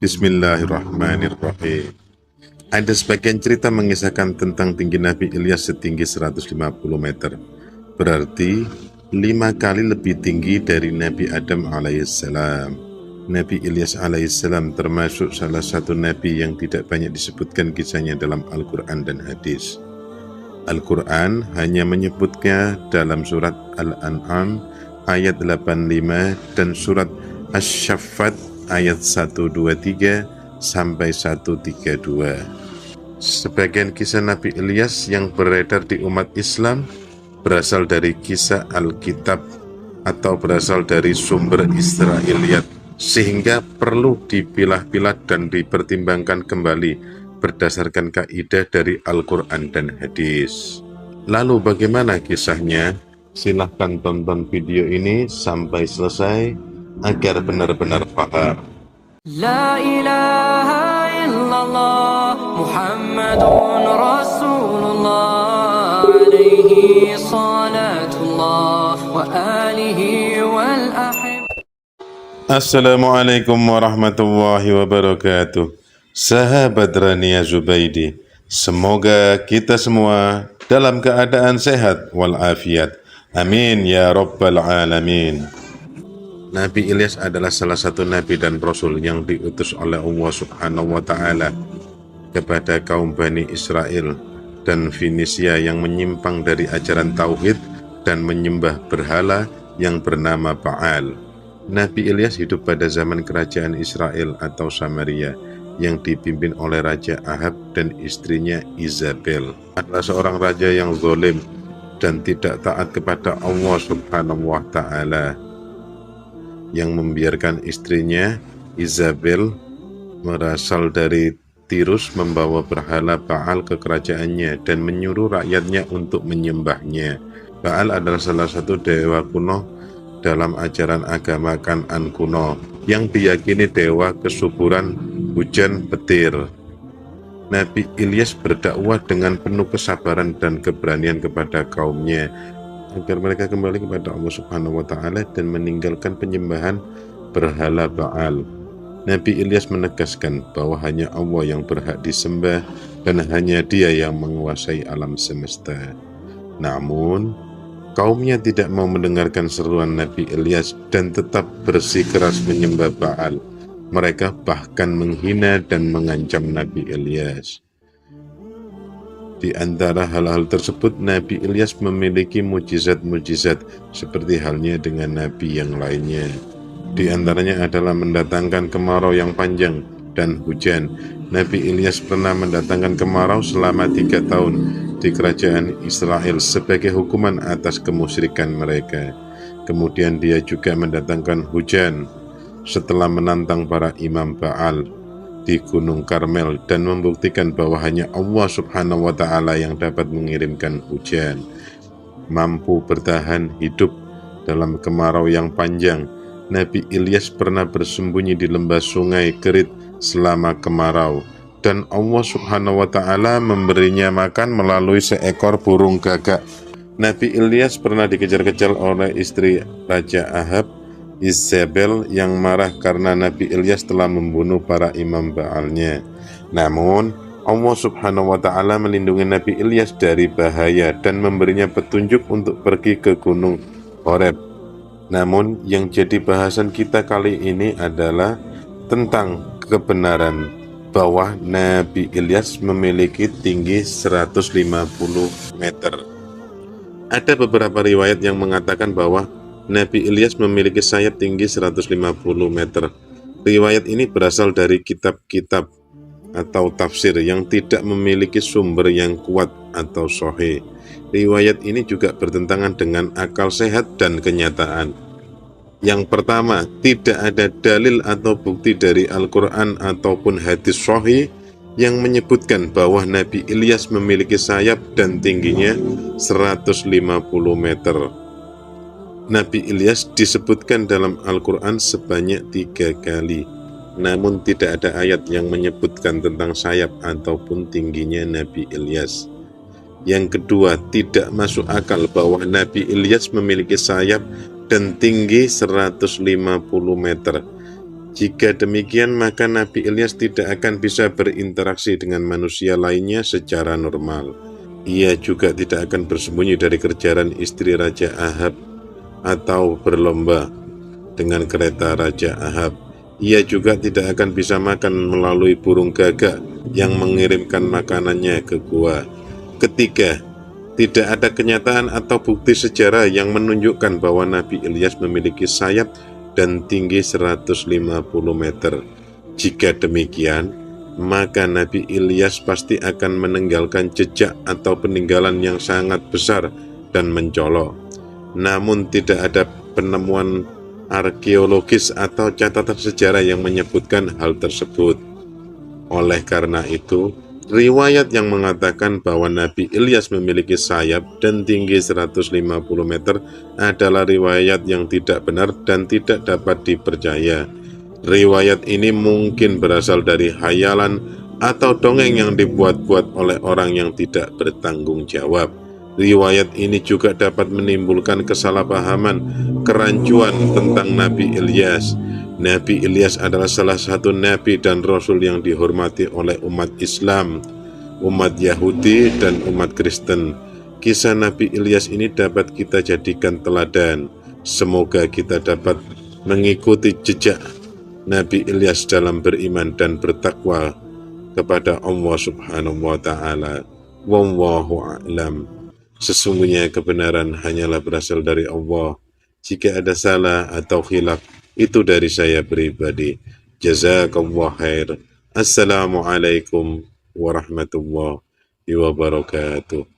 Bismillahirrahmanirrahim. Ada sebagian cerita mengisahkan tentang tinggi Nabi Ilyas setinggi 150 meter. Berarti 5 kali lebih tinggi dari Nabi Adam alaihissalam. Nabi Ilyas alaihissalam termasuk salah satu nabi yang tidak banyak disebutkan kisahnya dalam Al-Quran dan hadis. Al-Quran hanya menyebutnya dalam surat Al-An'am ayat 85 dan surat Asy-Syaffat ayat 123 sampai 132. Sebagian kisah Nabi Ilyas yang beredar di umat Islam berasal dari kisah Alkitab atau berasal dari sumber Israiliyat, sehingga perlu dipilah-pilah dan dipertimbangkan kembali berdasarkan kaidah dari Al-Quran dan hadis. Lalu bagaimana kisahnya? Silahkan tonton video ini sampai selesai agar benar-benar paham. La ilaha illallah Muhammadun Rasulullah alaihi salatullah wa alihi wal ahib. Assalamualaikum warahmatullahi wabarakatuh. Sahabat Rania Zubaidi, semoga kita semua dalam keadaan sehat walafiat. Amin ya rabbal alamin. Nabi Ilyas adalah salah satu nabi dan rasul yang diutus oleh Allah Subhanahu wa taala kepada kaum Bani Israel dan Finisia yang menyimpang dari ajaran tauhid dan menyembah berhala yang bernama Baal. Nabi Ilyas hidup pada zaman kerajaan Israel atau Samaria yang dipimpin oleh Raja Ahab dan istrinya Izabel. Adalah seorang raja yang zalim dan tidak taat kepada Allah Subhanahu wa taala, yang membiarkan istrinya Izabel berasal dari Tirus membawa berhala Baal ke kerajaannya dan menyuruh rakyatnya untuk menyembahnya. Baal adalah salah satu dewa kuno dalam ajaran agama Kan'an kuno yang diyakini dewa kesuburan, hujan, petir. Nabi Ilyas berdakwah dengan penuh kesabaran dan keberanian kepada kaumnya agar mereka kembali kepada Allah Subhanahu wa taala dan meninggalkan penyembahan berhala Baal. Nabi Ilyas menegaskan bahwa hanya Allah yang berhak disembah dan hanya Dia yang menguasai alam semesta. Namun, kaumnya tidak mau mendengarkan seruan Nabi Ilyas dan tetap bersikeras menyembah Baal. Mereka bahkan menghina dan mengancam Nabi Ilyas. Di antara hal-hal tersebut, Nabi Ilyas memiliki mujizat-mujizat seperti halnya dengan nabi yang lainnya. Di antaranya adalah mendatangkan kemarau yang panjang dan hujan. Nabi Ilyas pernah mendatangkan kemarau selama 3 tahun di kerajaan Israel sebagai hukuman atas kemusyrikan mereka. Kemudian dia juga mendatangkan hujan setelah menantang para imam Baal di Gunung Karmel dan membuktikan bahwa hanya Allah Subhanahu wa taala yang dapat mengirimkan hujan. Mampu bertahan hidup dalam kemarau yang panjang, Nabi Ilyas pernah bersembunyi di lembah sungai Kerit selama kemarau dan Allah Subhanahu wa taala memberinya makan melalui seekor burung gagak. Nabi Ilyas pernah dikejar-kejar oleh istri Raja Ahab, Izabel, yang marah karena Nabi Ilyas telah membunuh para imam Baalnya. Namun, Allah Subhanahu wa taala melindungi Nabi Ilyas dari bahaya dan memberinya petunjuk untuk pergi ke Gunung Horeb. Namun, yang jadi bahasan kita kali ini adalah tentang kebenaran bahwa Nabi Ilyas memiliki tinggi 150 meter. Ada beberapa riwayat yang mengatakan bahwa Nabi Ilyas memiliki sayap tinggi 150 meter. Riwayat ini berasal dari kitab-kitab atau tafsir yang tidak memiliki sumber yang kuat atau sahih. Riwayat ini juga bertentangan dengan akal sehat dan kenyataan. Yang pertama, tidak ada dalil atau bukti dari Al-Quran ataupun hadis sahih yang menyebutkan bahwa Nabi Ilyas memiliki sayap dan tingginya 150 meter. Nabi Ilyas disebutkan dalam Al-Quran sebanyak 3 kali, namun tidak ada ayat yang menyebutkan tentang sayap ataupun tingginya Nabi Ilyas. Yang kedua, tidak masuk akal bahwa Nabi Ilyas memiliki sayap dan tinggi 150 meter. Jika demikian, maka Nabi Ilyas tidak akan bisa berinteraksi dengan manusia lainnya secara normal. Ia juga tidak akan bersembunyi dari kejaran istri Raja Ahab atau berlomba dengan kereta Raja Ahab. Ia juga tidak akan bisa makan melalui burung gagak yang mengirimkan makanannya ke gua. Ketiga, tidak ada kenyataan atau bukti sejarah yang menunjukkan bahwa Nabi Ilyas memiliki sayap dan tinggi 150 meter. Jika demikian, maka Nabi Ilyas pasti akan meninggalkan jejak atau peninggalan yang sangat besar dan mencolok. Namun tidak ada penemuan arkeologis atau catatan sejarah yang menyebutkan hal tersebut. Oleh karena itu, riwayat yang mengatakan bahwa Nabi Ilyas memiliki sayap dan tinggi 150 meter adalah riwayat yang tidak benar dan tidak dapat dipercaya. Riwayat ini mungkin berasal dari hayalan atau dongeng yang dibuat-buat oleh orang yang tidak bertanggung jawab. Riwayat ini juga dapat menimbulkan kesalahpahaman, kerancuan tentang Nabi Ilyas. Nabi Ilyas adalah salah satu nabi dan rasul yang dihormati oleh umat Islam, umat Yahudi, dan umat Kristen. Kisah Nabi Ilyas ini dapat kita jadikan teladan. Semoga kita dapat mengikuti jejak Nabi Ilyas dalam beriman dan bertakwa kepada Allah Subhanahu wa Ta'ala. Wallahu a'lam. Sesungguhnya kebenaran hanyalah berasal dari Allah. Jika ada salah atau khilaf, itu dari saya pribadi. Jazakallah khair. Assalamualaikum warahmatullahi wabarakatuh.